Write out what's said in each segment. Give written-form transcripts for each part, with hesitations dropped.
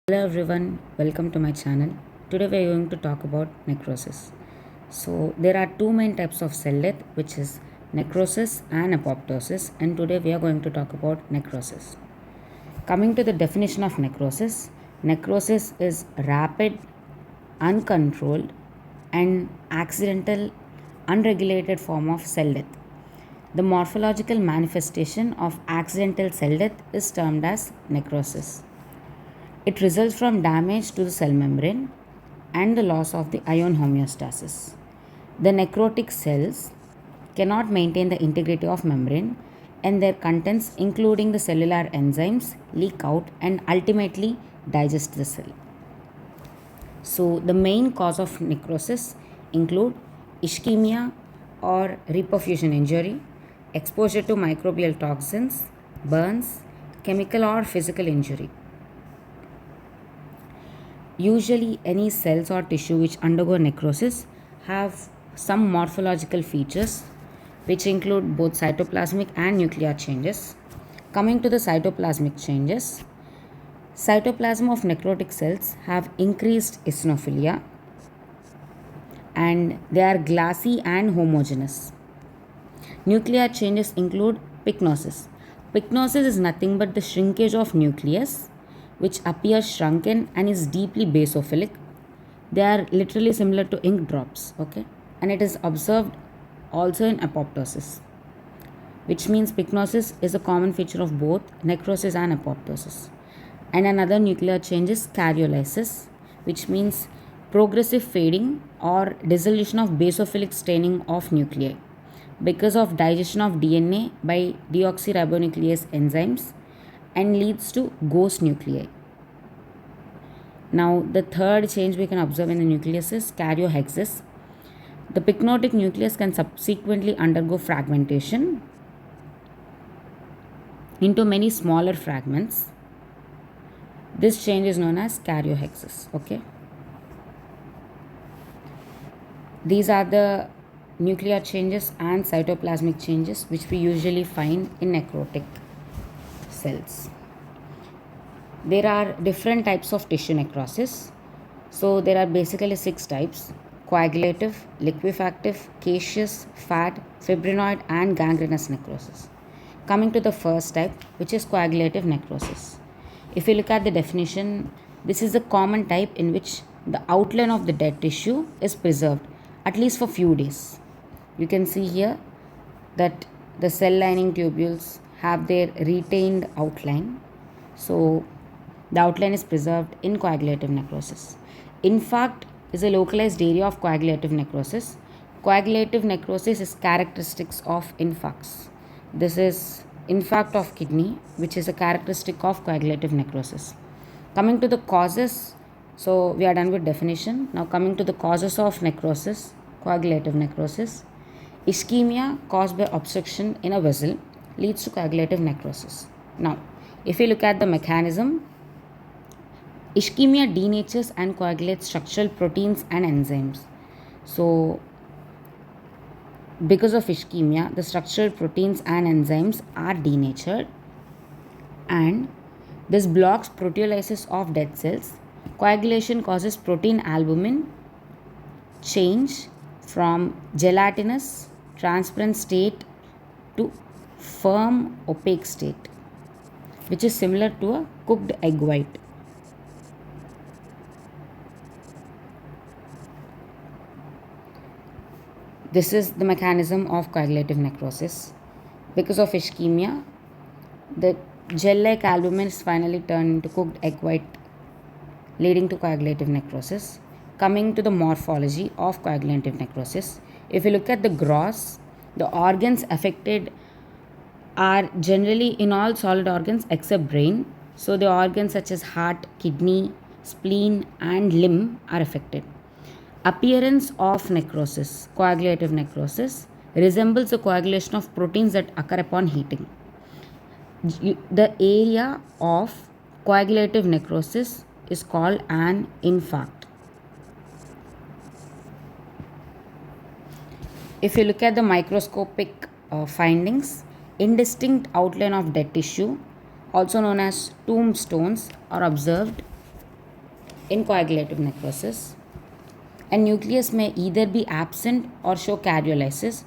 Hello everyone, welcome to my channel. Today we are going to talk about necrosis. So there are two main types of cell death, which is necrosis and apoptosis, and today we are going to talk about necrosis. Coming to the definition of necrosis, necrosis is rapid, uncontrolled and accidental unregulated form of cell death. The morphological manifestation of accidental cell death is termed as necrosis. It results from damage to the cell membrane and the loss of the ion homeostasis. The necrotic cells cannot maintain the integrity of membrane and their contents, including the cellular enzymes, leak out and ultimately digest the cell. So, the main cause of necrosis include ischemia or reperfusion injury, exposure to microbial toxins, burns, chemical or physical injury. Usually, any cells or tissue which undergo necrosis have some morphological features which include both cytoplasmic and nuclear changes. Coming to the cytoplasmic changes, cytoplasm of necrotic cells have increased eosinophilia and they are glassy and homogeneous. Nuclear changes include pycnosis. Pycnosis is nothing but the shrinkage of nucleus which appears shrunken and is deeply basophilic. They are literally similar to ink drops, okay? And it is observed also in apoptosis, which means pycnosis is a common feature of both necrosis and apoptosis. And another nuclear change is karyolysis, which means progressive fading or dissolution of basophilic staining of nuclei because of digestion of DNA by deoxyribonuclease enzymes and leads to ghost nuclei. Now, the third change we can observe in the nucleus is karyohexis. The pycnotic nucleus can subsequently undergo fragmentation into many smaller fragments. This change is known as karyohexis. Okay. These are the nuclear changes and cytoplasmic changes which we usually find in necrotic cells. There are different types of tissue necrosis. So there are basically 6 types: coagulative, liquefactive, caseous, fat, fibrinoid and gangrenous necrosis. Coming to the first type, which is coagulative necrosis. If you look at the definition, this is a common type in which the outline of the dead tissue is preserved at least for few days. You can see here that the cell lining tubules have their retained outline. So the outline is preserved in coagulative necrosis. Infarct is a localized area of coagulative necrosis. Coagulative necrosis is characteristics of infarcts. This is infarct of kidney, which is a characteristic of coagulative necrosis. Coming to the causes, so we are done with definition. Now coming to the causes of necrosis, coagulative necrosis. Ischemia caused by obstruction in a vessel leads to coagulative necrosis. Now, if you look at the mechanism, ischemia denatures and coagulates structural proteins and enzymes. So, because of ischemia, the structural proteins and enzymes are denatured and this blocks proteolysis of dead cells. Coagulation causes protein albumin change from gelatinous transparent state to firm opaque state, which is similar to a cooked egg white. This is the mechanism of coagulative necrosis. Because of ischemia, the gel-like albumin is finally turned into cooked egg white, leading to coagulative necrosis. Coming to the morphology of coagulative necrosis, if you look at the gross, the organs affected are generally in all solid organs except brain. So the organs such as heart, kidney, spleen and limb are affected. Appearance of necrosis, coagulative necrosis, resembles the coagulation of proteins that occur upon heating. The area of coagulative necrosis is called an infarct. If you look at the microscopic findings, indistinct outline of dead tissue, also known as tombstones, are observed in coagulative necrosis. A nucleus may either be absent or show karyolysis.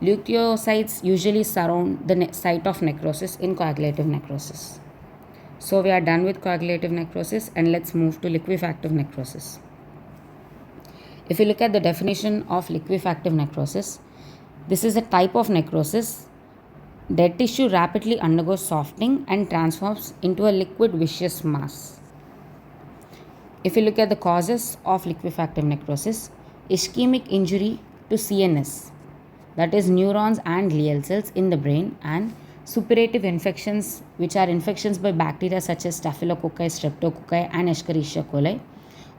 Leukocytes usually surround the site of necrosis in coagulative necrosis. So we are done with coagulative necrosis, and let's move to liquefactive necrosis. If you look at the definition of liquefactive necrosis, this is a type of necrosis. Dead tissue rapidly undergoes softening and transforms into a liquid viscous mass. If you look at the causes of liquefactive necrosis, ischemic injury to CNS, that is neurons and glial cells in the brain, and suppurative infections, which are infections by bacteria such as Staphylococci, Streptococci, and Escherichia coli,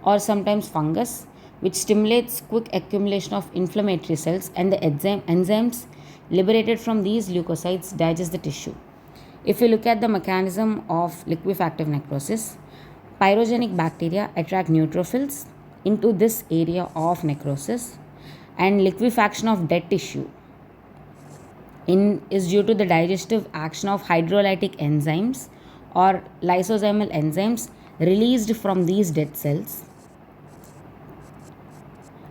or sometimes fungus, which stimulates quick accumulation of inflammatory cells, and the enzymes liberated from these leukocytes digest the tissue. If you look at the mechanism of liquefactive necrosis, pyrogenic bacteria attract neutrophils into this area of necrosis, and liquefaction of dead tissue is due to the digestive action of hydrolytic enzymes or lysosomal enzymes released from these dead cells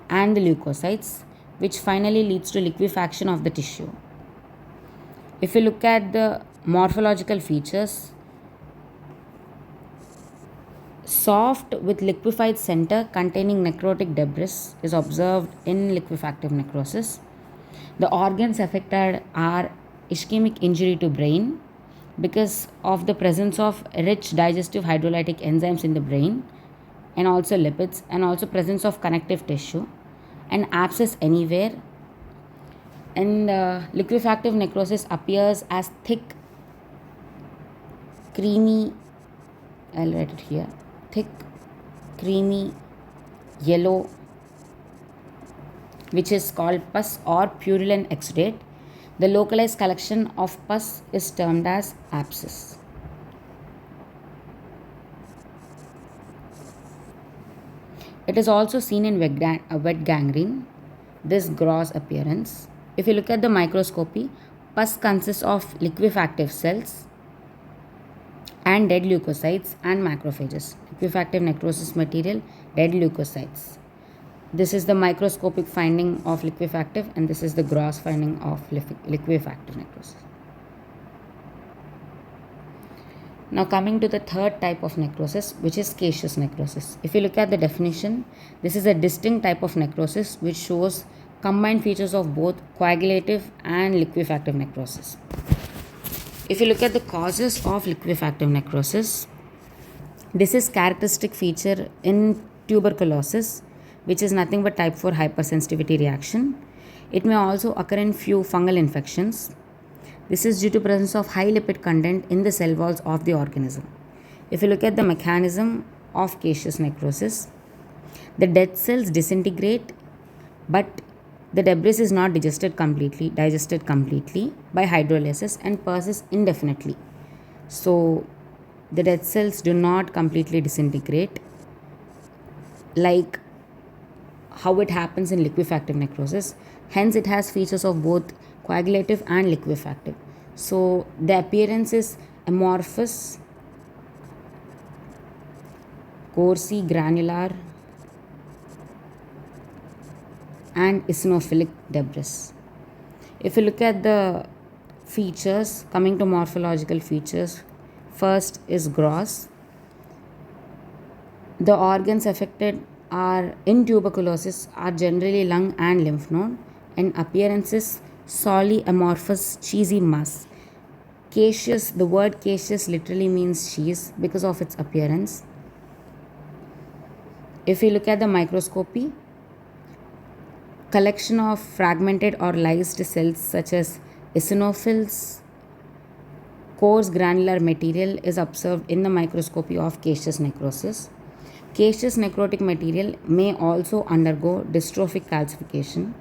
and the leukocytes, which finally leads to liquefaction of the tissue. If you look at the morphological features, soft with liquefied center containing necrotic debris is observed in liquefactive necrosis. The organs affected are ischemic injury to brain because of the presence of rich digestive hydrolytic enzymes in the brain, and also lipids, and also presence of connective tissue and abscess anywhere. And liquefactive necrosis appears as thick, creamy, I'll write it here, thick, creamy, yellow, which is called pus or purulent exudate. The localized collection of pus is termed as abscess. It is also seen in wet gangrene, this gross appearance. If you look at the microscopy, pus consists of liquefactive cells and dead leukocytes and macrophages. Liquefactive necrosis material, dead leukocytes. This is the microscopic finding of liquefactive, and this is the gross finding of liquefactive necrosis. Now coming to the third type of necrosis, which is caseous necrosis. If you look at the definition, this is a distinct type of necrosis which shows combined features of both coagulative and liquefactive necrosis. If you look at the causes of liquefactive necrosis, this is characteristic feature in tuberculosis, which is nothing but type 4 hypersensitivity reaction. It may also occur in few fungal infections. This is due to presence of high lipid content in the cell walls of the organism. If you look at the mechanism of caseous necrosis, the dead cells disintegrate, but the debris is not digested completely by hydrolysis and persists indefinitely. So the dead cells do not completely disintegrate like how it happens in liquefactive necrosis. Hence it has features of both coagulative and liquefactive. So the appearance is amorphous, coarse, granular, and eosinophilic debris. If you look at the features, coming to morphological features, first is gross. The organs affected are in tuberculosis are generally lung and lymph node, and appearance is solely amorphous cheesy mass. Caseous, the word caseous literally means cheese because of its appearance. If you look at the microscopy, collection of fragmented or lysed cells such as eosinophils, coarse granular material is observed in the microscopy of caseous necrosis. Caseous necrotic material may also undergo dystrophic calcification.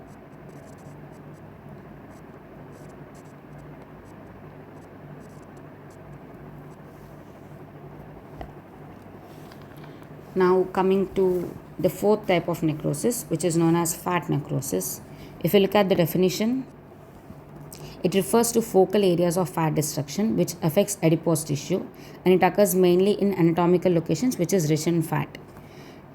Now coming to the fourth type of necrosis, which is known as fat necrosis. If you look at the definition, it refers to focal areas of fat destruction which affects adipose tissue, and it occurs mainly in anatomical locations which is rich in fat.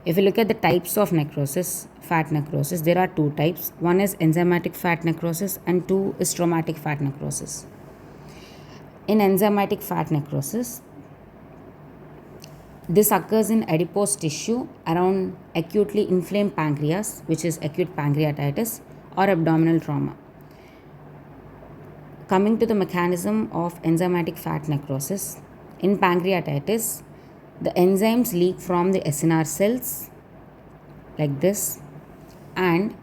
If you look at the types of necrosis, fat necrosis, there are two types. One is enzymatic fat necrosis and two is traumatic fat necrosis. In enzymatic fat necrosis, this occurs in adipose tissue around acutely inflamed pancreas, which is acute pancreatitis, or abdominal trauma. Coming to the mechanism of enzymatic fat necrosis, in pancreatitis, the enzymes leak from the SNR cells like this, and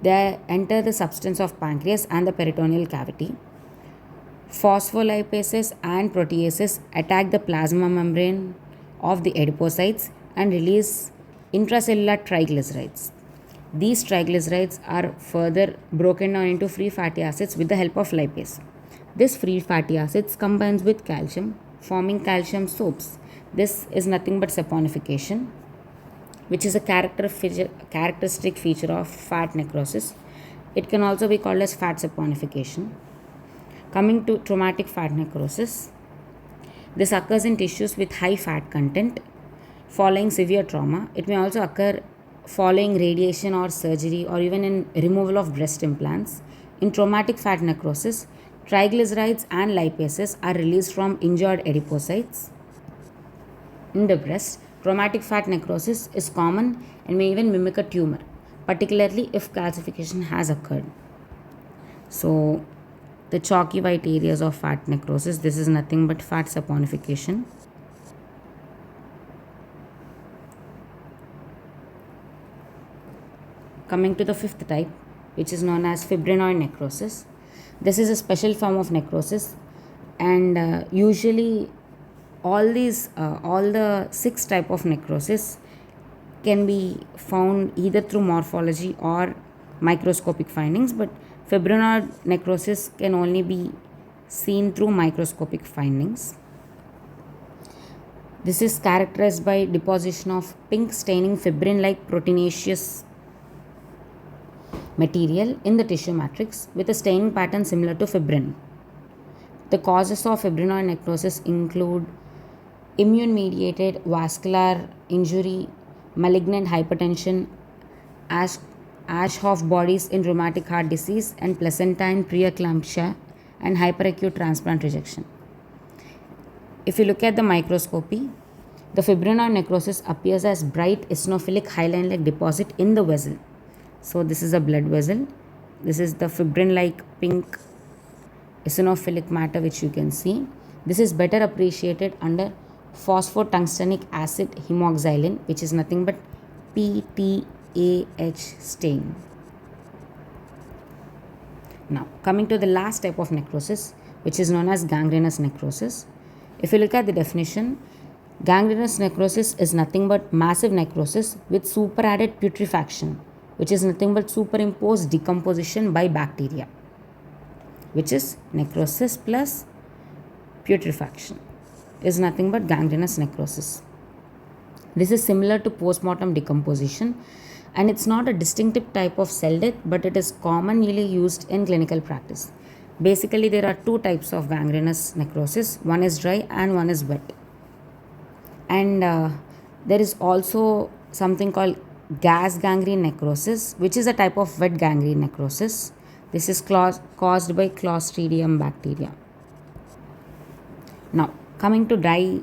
they enter the substance of pancreas and the peritoneal cavity. Phospholipases and proteases attack the plasma membrane of the adipocytes and release intracellular triglycerides. These triglycerides are further broken down into free fatty acids with the help of lipase. This free fatty acids combines with calcium, forming calcium soaps. This is nothing but saponification, which is a characteristic feature of fat necrosis. It can also be called as fat saponification. Coming to traumatic fat necrosis, this occurs in tissues with high fat content following severe trauma. It may also occur following radiation or surgery or even in removal of breast implants. In traumatic fat necrosis, triglycerides and lipases are released from injured adipocytes. In the breast, traumatic fat necrosis is common and may even mimic a tumor, particularly if calcification has occurred. So, the chalky white areas of fat necrosis, this is nothing but fat saponification. Coming to the fifth type, which is known as fibrinoid necrosis. This is a special form of necrosis, and usually all the six type of necrosis can be found either through morphology or microscopic findings, but fibrinoid necrosis can only be seen through microscopic findings. This is characterized by deposition of pink staining fibrin like proteinaceous material in the tissue matrix with a staining pattern similar to fibrin. The causes of fibrinoid necrosis include immune mediated vascular injury, malignant hypertension, Aschoff bodies in rheumatic heart disease, and placentine preeclampsia and hyperacute transplant rejection. If you look at the microscopy, the fibrinoid necrosis appears as bright eosinophilic hyaline like deposit in the vessel. So, this is a blood vessel. This is the fibrin like pink eosinophilic matter which you can see. This is better appreciated under phosphotungstenic acid hemoxylin, which is nothing but PTAH stain. Now, coming to the last type of necrosis, which is known as gangrenous necrosis. If you look at the definition, gangrenous necrosis is nothing but massive necrosis with superadded putrefaction, which is nothing but superimposed decomposition by bacteria, which is necrosis plus putrefaction is nothing but gangrenous necrosis. This is similar to postmortem decomposition, and it's not a distinctive type of cell death, but it is commonly used in clinical practice. Basically, there are two types of gangrenous necrosis. One is dry and one is wet. And there is also something called gas gangrene necrosis, which is a type of wet gangrene necrosis. This is caused by Clostridium bacteria. Now, coming to dry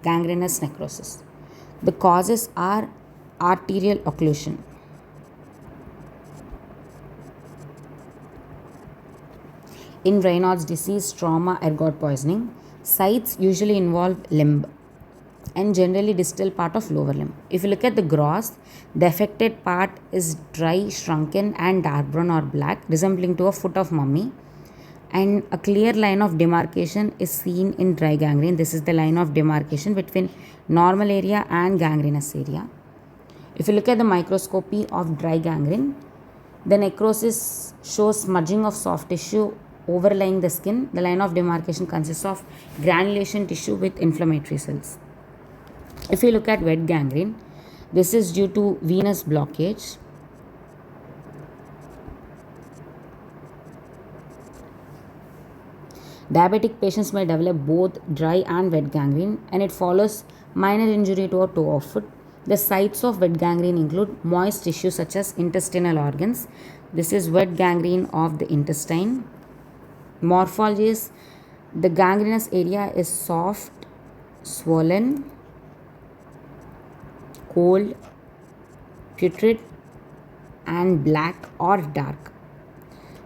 gangrenous necrosis. The causes are arterial occlusion, in Raynaud's disease, trauma, ergot poisoning. Sites usually involve limb and generally distal part of lower limb. If you look at the gross, the affected part is dry, shrunken and dark brown or black, resembling to a foot of mummy, and a clear line of demarcation is seen in dry gangrene. This is the line of demarcation between normal area and gangrenous area. If you look at the microscopy of dry gangrene, the necrosis shows smudging of soft tissue overlying the skin. The line of demarcation consists of granulation tissue with inflammatory cells. If you look at wet gangrene, this is due to venous blockage. Diabetic patients may develop both dry and wet gangrene, and it follows minor injury to a toe or foot. The sites of wet gangrene include moist tissue such as intestinal organs. This is wet gangrene of the intestine. Morphology is the gangrenous area is soft, swollen, cold, putrid, and black or dark.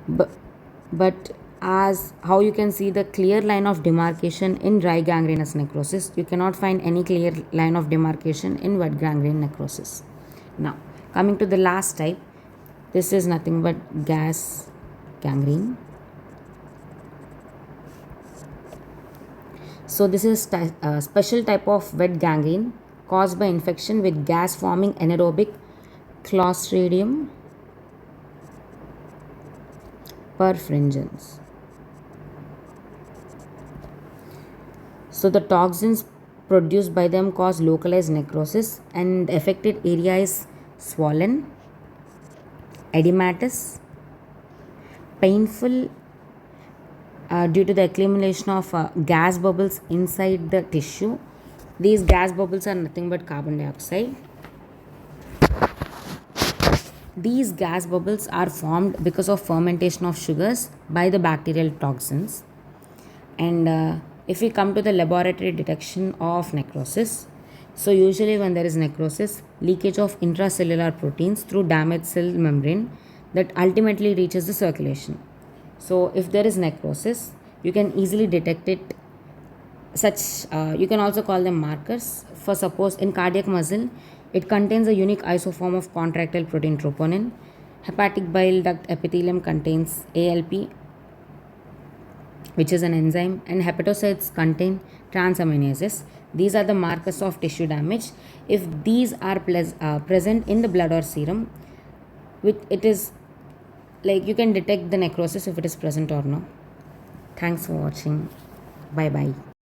But, but as how you can see the clear line of demarcation in dry gangrenous necrosis, you cannot find any clear line of demarcation in wet gangrene necrosis. Now, coming to the last type, this is nothing but gas gangrene. So this is a special type of wet gangrene caused by infection with gas forming anaerobic Clostridium perfringens. So the toxins produced by them cause localized necrosis, and the affected area is swollen, edematous, painful due to the accumulation of gas bubbles inside the tissue. These gas bubbles are nothing but carbon dioxide. These gas bubbles are formed because of fermentation of sugars by the bacterial toxins. And if we come to the laboratory detection of necrosis, so usually when there is necrosis, leakage of intracellular proteins through damaged cell membrane that ultimately reaches the circulation. So if there is necrosis, you can easily detect it. You can also call them markers. For suppose in cardiac muscle, it contains a unique isoform of contractile protein troponin. Hepatic bile duct epithelium contains ALP, which is an enzyme, and hepatocytes contain transaminases. These are the markers of tissue damage. If these are present in the blood or serum, it is like you can detect the necrosis if it is present or no. Thanks for watching. Bye bye.